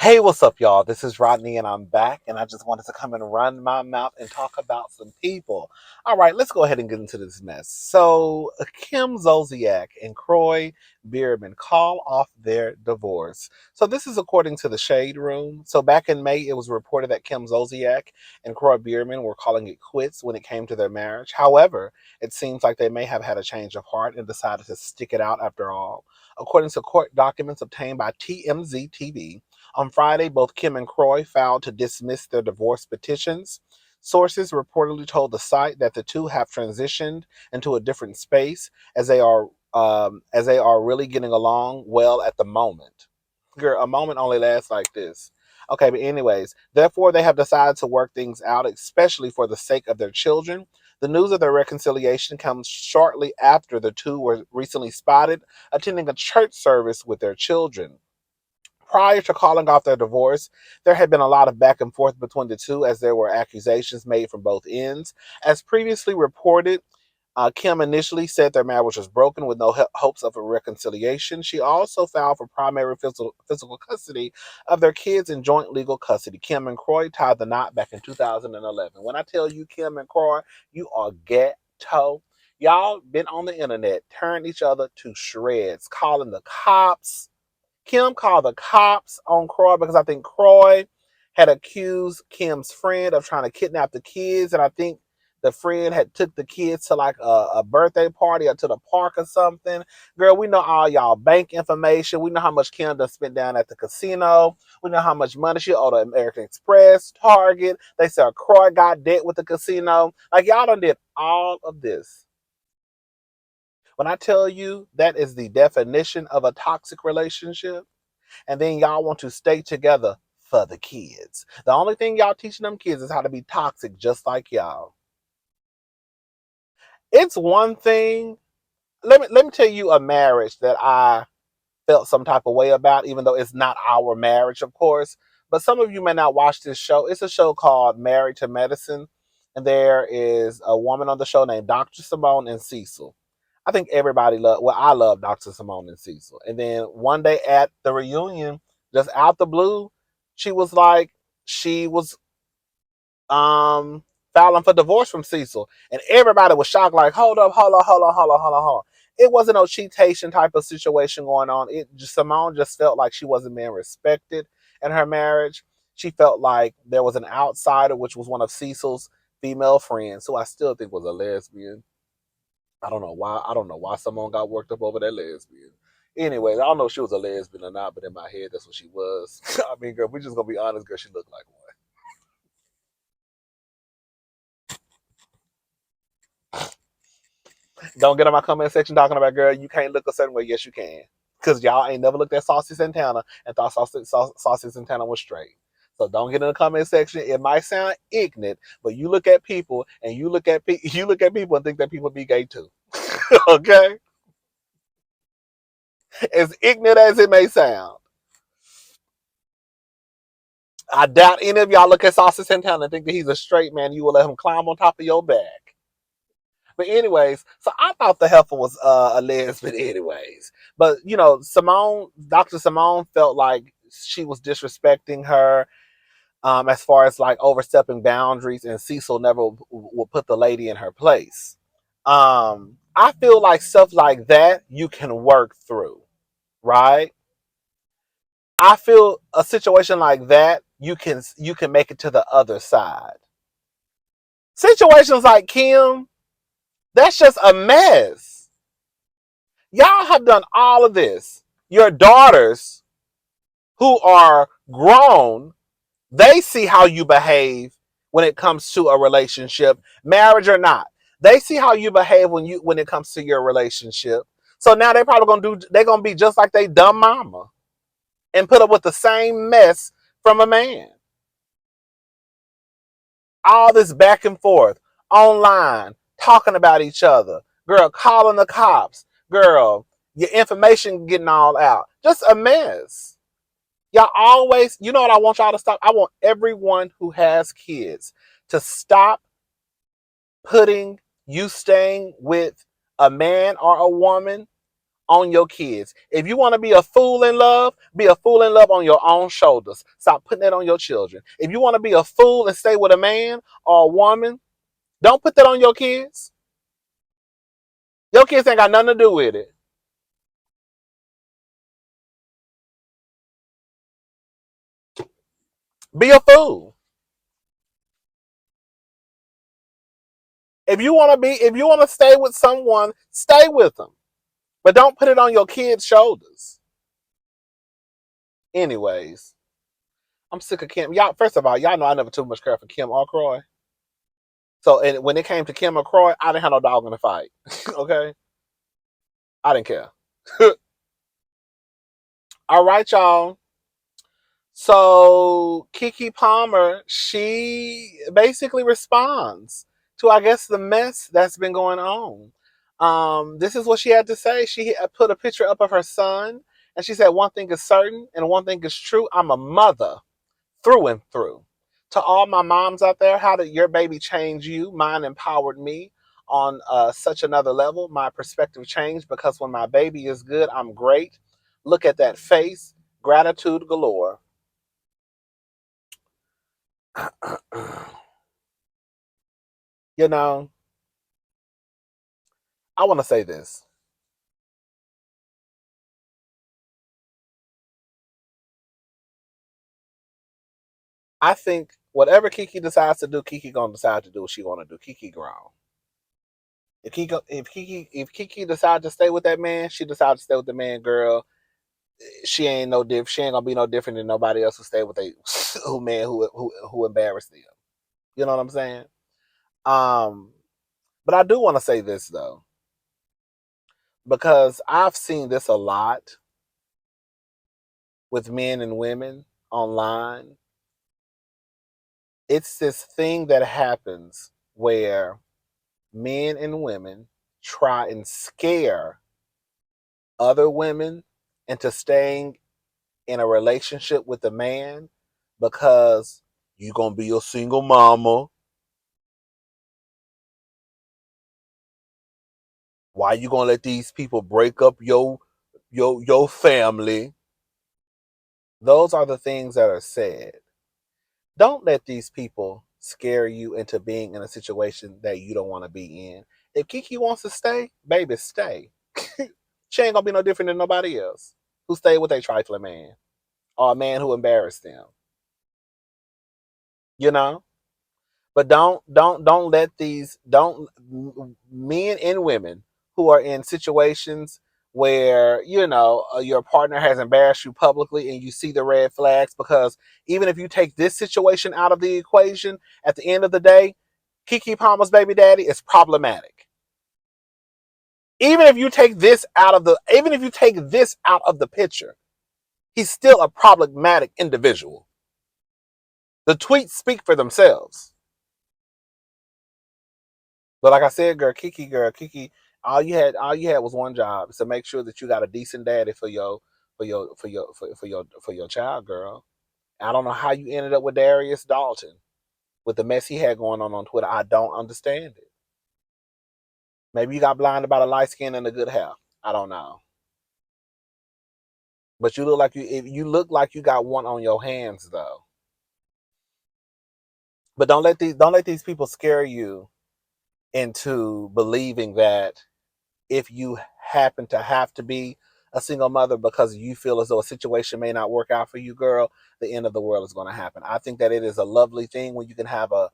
Hey, what's up, y'all? This is Rodney, and I'm back, and I just wanted to come and run my mouth and talk about some people. All right, let's go ahead and get into this mess. So, Kim Zolciak and Kroy Biermann call off their divorce. So, this is according to the Shade Room. So, back in May, it was reported that Kim Zolciak and Kroy Biermann were calling it quits when it came to their marriage. However, it seems like they may have had a change of heart and decided to stick it out after all. According to court documents obtained by TMZ TV, on Friday, both Kim and Kroy filed to dismiss their divorce petitions. Sources reportedly told the site that the two have transitioned into a different space as they are really getting along well at the moment. Girl, a moment only lasts like this. Okay, but anyways, therefore they have decided to work things out, especially for the sake of their children. The news of their reconciliation comes shortly after the two were recently spotted attending a church service with their children. Prior to calling off their divorce, there had been a lot of back and forth between the two as there were accusations made from both ends. As previously reported, Kim initially said their marriage was broken with no hopes of a reconciliation. She also filed for primary physical custody of their kids in joint legal custody. Kim and Kroy tied the knot back in 2011. When I tell you Kim and Kroy, you are ghetto. Y'all been on the internet, tearing each other to shreds, calling the cops. Kim called the cops on Kroy because I think Kroy had accused Kim's friend of trying to kidnap the kids, and I think the friend had took the kids to like a birthday party or to the park or something. Girl, we know all y'all bank information. We know how much Kim done spent down at the casino. We know how much money she owed to American Express, Target. They said Kroy got debt with the casino. Like y'all done did all of this. When I tell you that is the definition of a toxic relationship, and then y'all want to stay together for the kids. The only thing y'all teaching them kids is how to be toxic just like y'all. It's one thing. Let me tell you a marriage that I felt some type of way about, even though it's not our marriage, of course. But some of you may not watch this show. It's a show called Married to Medicine, and there is a woman on the show named Dr. Simone and Cecil. I think everybody love. Well, I love Dr. Simone and Cecil. And then one day at the reunion, just out the blue, she was like, she was filing for divorce from Cecil, and everybody was shocked. Like, hold up, hold on. It wasn't no cheatation type of situation going on. Simone just felt like she wasn't being respected in her marriage. She felt like there was an outsider, which was one of Cecil's female friends, who I still think was a lesbian. I don't know why. I don't know why someone got worked up over that lesbian. Anyways, I don't know if she was a lesbian or not, but in my head, that's what she was. I mean, girl, we just gonna be honest, girl, she looked like one. Don't get on my comment section talking about, girl, you can't look a certain way. Yes, you can. Because y'all ain't never looked at Saucy Santana and thought Saucy Santana was straight. So don't get in the comment section. It might sound ignorant, but you look at people and you look at people and think that people be gay too. Okay? As ignorant as it may sound. I doubt any of y'all look at Saucy Santana and think that he's a straight man. You will let him climb on top of your back. But anyways, so I thought the heifer was a lesbian anyways. But Dr. Simone felt like she was disrespecting her as far as like overstepping boundaries, and Cecil never would put the lady in her place. I feel like stuff like that you can work through, right? I feel a situation like that you can make it to the other side. Situations like Kim, that's just a mess. Y'all have done all of this. Your daughters, who are grown, they see how you behave when it comes to a relationship, marriage or not. They see how you behave when it comes to your relationship. So now they're gonna be just like they dumb mama and put up with the same mess from a man. All this back and forth online, talking about each other, girl, calling the cops, girl, your information getting all out. Just a mess. Y'all always, you know what I want y'all to stop? I want everyone who has kids to stop putting you staying with a man or a woman on your kids. If you want to be a fool in love, be a fool in love on your own shoulders. Stop putting that on your children. If you want to be a fool and stay with a man or a woman, don't put that on your kids. Your kids ain't got nothing to do with it. Be a fool. If you want to stay with someone, stay with them. But don't put it on your kids' shoulders. Anyways, I'm sick of Kim. Y'all, first of all, y'all know I never too much care for Kim or Kroy. So and when it came to Kim or Kroy, I didn't have no dog in the fight. Okay? I didn't care. All right, y'all. So Keke Palmer, she basically responds to, I guess, the mess that's been going on. This is what she had to say. She put a picture up of her son, and she said, "One thing is certain, and one thing is true. I'm a mother through and through. To all my moms out there, how did your baby change you? Mine empowered me on such another level. My perspective changed because when my baby is good, I'm great. Look at that face, gratitude galore." You know, I want to say this. I think whatever Keke decides to do, Keke gonna decide to do what she want to do. Keke grown. If Keke decide to stay with that man, she decide to stay with the man. Girl, she ain't no different. She ain't gonna be no different than nobody else who stay with a who man who embarrassed them. You know what I'm saying? Um, but I do want to say this though, because I've seen this a lot with men and women online. It's this thing that happens where men and women try and scare other women into staying in a relationship with a man because you gonna be a single mama. Why you gonna let these people break up your family? Those are the things that are said. Don't let these people scare you into being in a situation that you don't want to be in. If Keke wants to stay, baby, stay. She ain't gonna be no different than nobody else who stayed with a trifling man or a man who embarrassed them. You know? But don't let these don't men and women who are in situations where your partner has embarrassed you publicly and you see the red flags, because even if you take this situation out of the equation, at the end of the day, Keke Palmer's baby daddy is problematic. Even if you take this out of the picture, he's still a problematic individual. The tweets speak for themselves. But like I said, girl, Keke, all you had was one job, is to make sure that you got a decent daddy for your child, girl. I don't know how you ended up with Darius Dalton with the mess he had going on Twitter. I don't understand it. Maybe you got blinded by the light skin and the good hair. I don't know. But you look like you got one on your hands though. But don't let these people scare you into believing that if you happen to have to be a single mother because you feel as though a situation may not work out for you, girl, the end of the world is going to happen. I think that it is a lovely thing when you can have a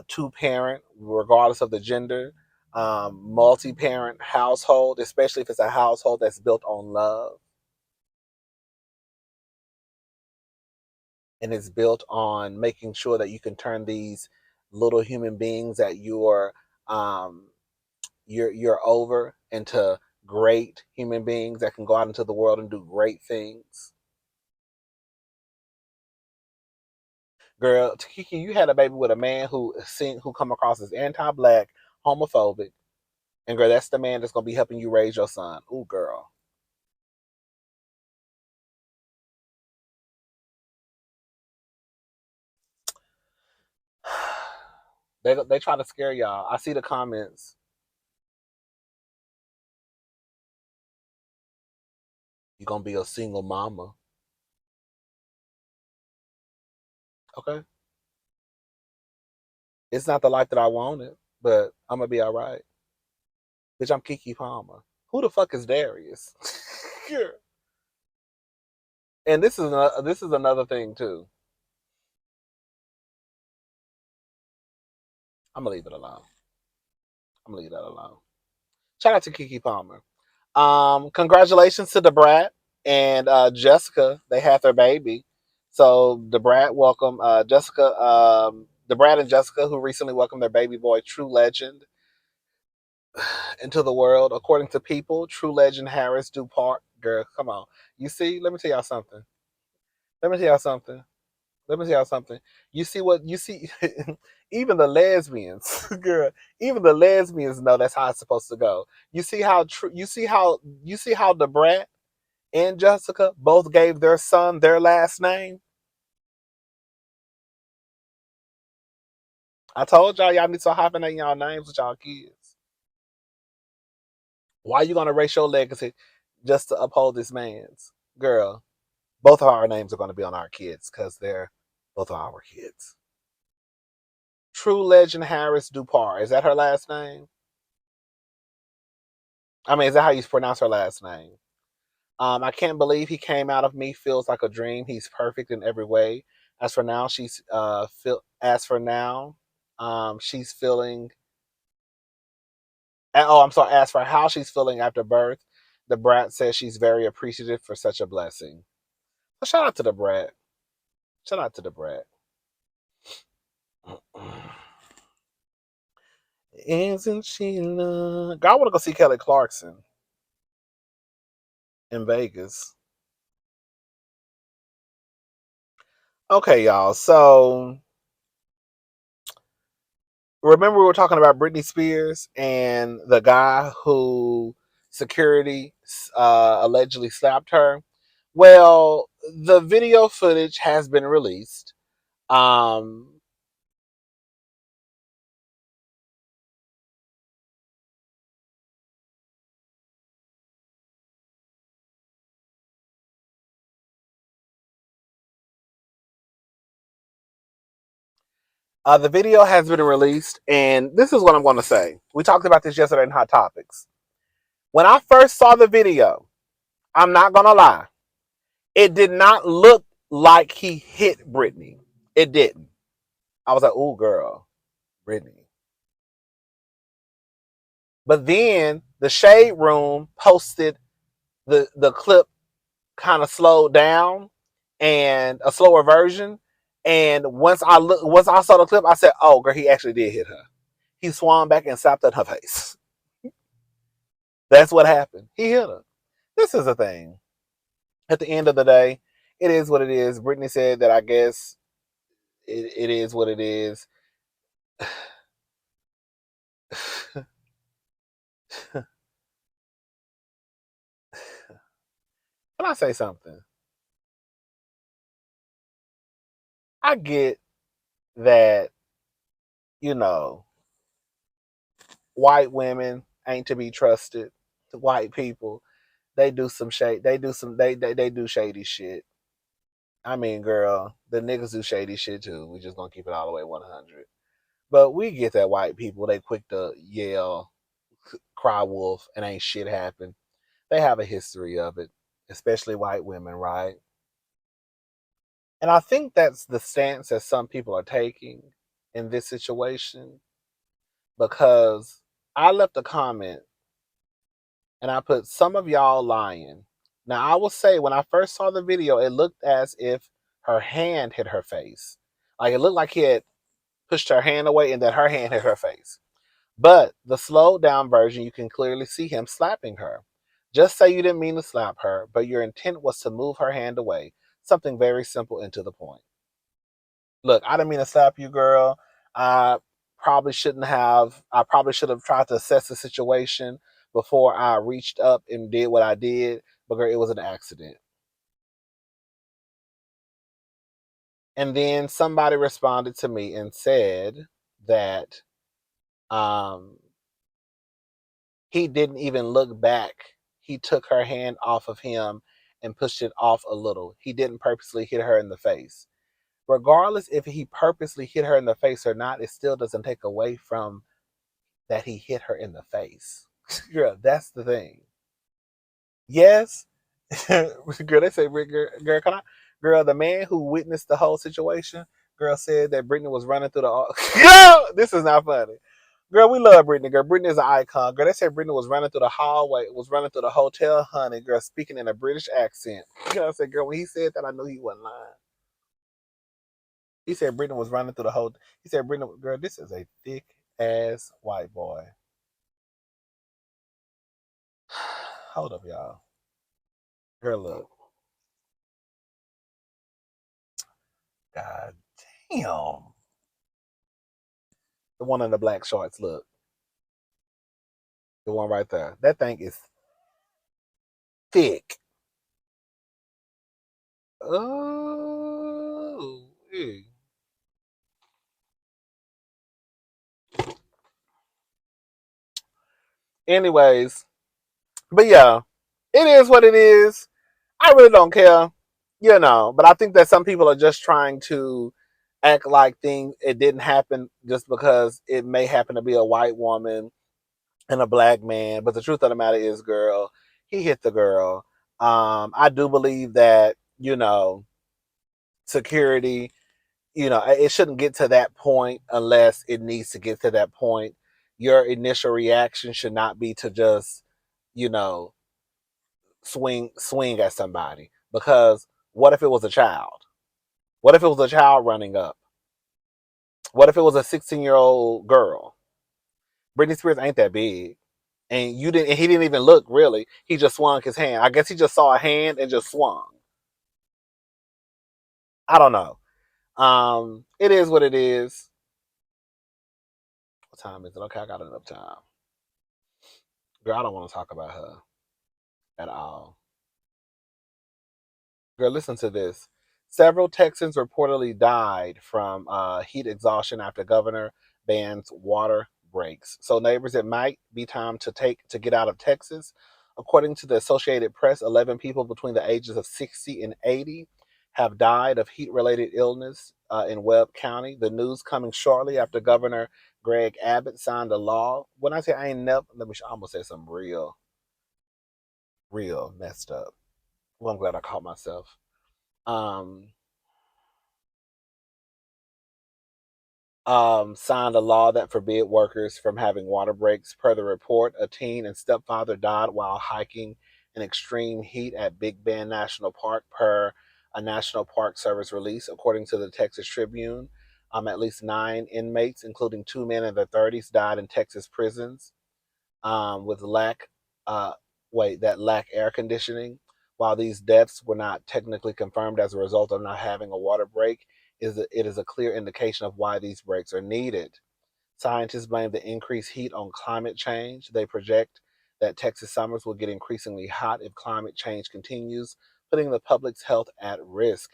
two-parent, regardless of the gender, multi-parent household, especially if it's a household that's built on love and it's built on making sure that you can turn these little human beings that um, you're over into great human beings that can go out into the world and do great things. Girl, Kiki, you had a baby with a man who come across as anti-black, homophobic, and girl, that's the man that's gonna be helping you raise your son. Ooh, girl. They try to scare y'all. I see the comments. You're gonna be a single mama. Okay. It's not the life that I wanted, but I'm gonna be all right. Bitch, I'm Keke Palmer. Who the fuck is Darius? And this is another thing too. I'm gonna leave it alone. I'm gonna leave that alone. Shout out to Keke Palmer. Congratulations to the Brat and Jessica. They had their baby. So the Brat welcome Jessica, the Brat and Jessica, who recently welcomed their baby boy, True Legend, into the world. According to People, True Legend Harris Dupart. Girl, come on. You see, let me tell y'all something. Let me tell y'all something. Let me tell y'all something. You see what you see? Even the lesbians, girl, even the lesbians know that's how it's supposed to go. You see how true? You see how the Brat and Jessica both gave their son their last name. I told y'all need to hyphenate y'all names with y'all kids. Why you gonna erase your legacy just to uphold this man's? Girl, both of our names are gonna be on our kids because they're both of our kids. True Legend Harris Dupart. Is that her last name? I mean, is that how you pronounce her last name? I can't believe he came out of me. Feels like a dream. He's perfect in every way. As for now, she's feeling. Oh, I'm sorry. As for how she's feeling after birth, the Brat says she's very appreciative for such a blessing. So shout out to the Brat. Shout out to the Brat. Isn't she love? God, I want to go see Kelly Clarkson in Vegas. Okay, y'all. So remember we were talking about Britney Spears and the guy who security allegedly slapped her. Well, the video footage has been released. Um, the video has been released, and this is what I'm going to say. We talked about this yesterday in Hot Topics. When I first saw the video, I'm not going to lie, it did not look like he hit Britney. It didn't. I was like, "Ooh, girl, Britney." But then the Shade Room posted the clip kind of slowed down and a slower version. And once I saw the clip, I said, "Oh, girl, he actually did hit her. He swung back and slapped at her face." That's what happened. He hit her. This is the thing. At the end of the day, it is what it is. Britney said that I guess it is what it is. Can I say something? I get that, you know, white women ain't to be trusted. White people, they do some shade. They do shady shit. I mean, girl, the niggas do shady shit too. We just gonna keep it all the way 100. But we get that white people, they quick to yell, cry wolf, and ain't shit happen. They have a history of it, especially white women, right? And I think that's the stance that some people are taking in this situation because I left a comment and I put some of y'all lying. Now, I will say when I first saw the video, it looked as if her hand hit her face. Like it looked like he had pushed her hand away and then her hand hit her face. But the slowed down version, you can clearly see him slapping her. Just say you didn't mean to slap her, but your intent was to move her hand away. Something very simple and to the point. Look, I didn't mean to slap you, girl. I probably shouldn't have. I probably should have tried to assess the situation before I reached up and did what I did, but girl, it was an accident. And then somebody responded to me and said that um, he didn't even look back. He took her hand off of him and pushed it off a little. He didn't purposely hit her in the face. Regardless if he purposely hit her in the face or not, it still doesn't take away from that he hit her in the face. Girl, that's the thing. Yes. Girl, they say, girl, can I? Girl, the man who witnessed the whole situation, girl, said that Britney was running through the. Girl, this is not funny. Girl, we love Britney. Girl, Britney is an icon. Girl, they said Britney was running through the hallway, was running through the hotel, honey. Girl, speaking in a British accent. Girl, I said, girl, when he said that, I knew he wasn't lying. He said Britney was running through the whole. He said, Britney, girl, this is a thick ass white boy. Hold up, y'all. Girl, look. God damn. The one in the black shorts, look. The one right there. That thing is thick. Oh. Hey. Anyways, but yeah, it is what it is. I really don't care, but I think that some people are just trying to act like things it didn't happen just because it may happen to be a white woman and a black man. But the truth of the matter is, girl, he hit the girl. I do believe that, security, it shouldn't get to that point unless it needs to get to that point. Your initial reaction should not be to just, you know, swing at somebody, because what if it was a child? What if it was a child running up? What if it was a 16-year-old girl? Britney Spears ain't that big, and you didn't. And he didn't even look really. He just swung his hand. I guess he just saw a hand and just swung. I don't know. It is what it is. What time is it? Okay, I got enough time. Girl, I don't want to talk about her at all. Girl, listen to this. Several Texans reportedly died from heat exhaustion after governor bans water breaks. So neighbors, it might be time to get out of Texas. According to the Associated Press, 11 people between the ages of 60 and 80 have died of heat-related illness in Webb County. The news coming shortly after Governor Greg Abbott signed a law. When I say I ain't never, I almost say something real messed up. Well, I'm glad I caught myself. Um, signed a law that forbid workers from having water breaks. Per the report, a teen and stepfather died while hiking in extreme heat at Big Bend National Park, per a National Park Service release. According to the Texas Tribune, at least 9 inmates, including 2 men in their 30s, died in Texas prisons with uh, that lack air conditioning. While these deaths were not technically confirmed as a result of not having a water break, it is a clear indication of why these breaks are needed. Scientists blame the increased heat on climate change. They project that Texas summers will get increasingly hot if climate change continues, putting the public's health at risk.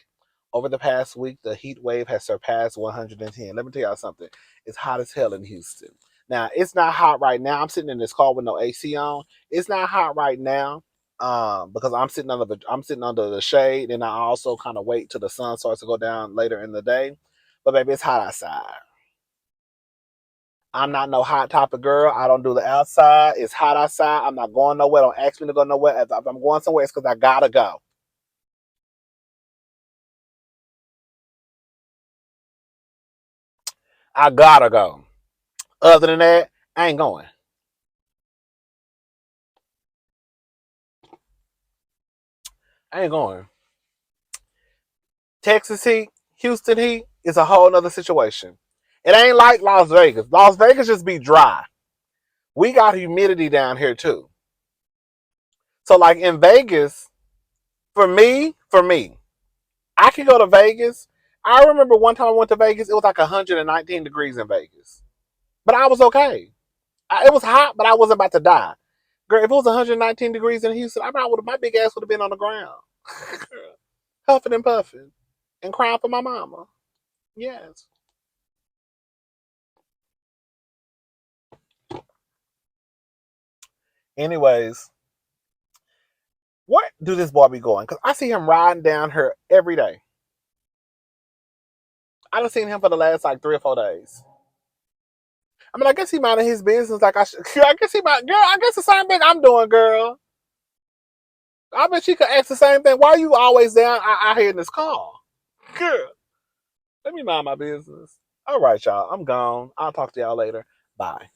Over the past week, the heat wave has surpassed 110. Let me tell y'all something. It's hot as hell in Houston. Now, it's not hot right now. I'm sitting in this car with no AC on. It's not hot right now, because I'm sitting under the shade, and I also kind of wait till the sun starts to go down later in the day. But baby, it's hot outside. I'm not no hot topic girl. I don't do the outside. It's hot outside. I'm not going nowhere. Don't ask me to go nowhere. If I'm going somewhere, it's because I gotta go. I gotta go. Other than that, I ain't going. I ain't going. Texas heat, Houston heat is a whole nother situation. It ain't like Las Vegas. Las Vegas just be dry. We got humidity down here too. So like in Vegas, for me, I can go to Vegas. I remember one time I went to Vegas, it was like 119 degrees in Vegas. But I was okay. It was hot, but I wasn't about to die. Girl, if it was 119 degrees in Houston, my big ass would have been on the ground. Huffing and puffing. And crying for my mama. Yes. Anyways, Where do this boy be going? Because I see him riding down here every day. I done seen him for the last like 3 or 4 days. I mean, I guess he minding his business. Like I guess he might. Girl, I guess the same thing I'm doing, girl. I bet she could ask the same thing. Why are you always down out here in this car? Girl, let me mind my business. All right, y'all. I'm gone. I'll talk to y'all later. Bye.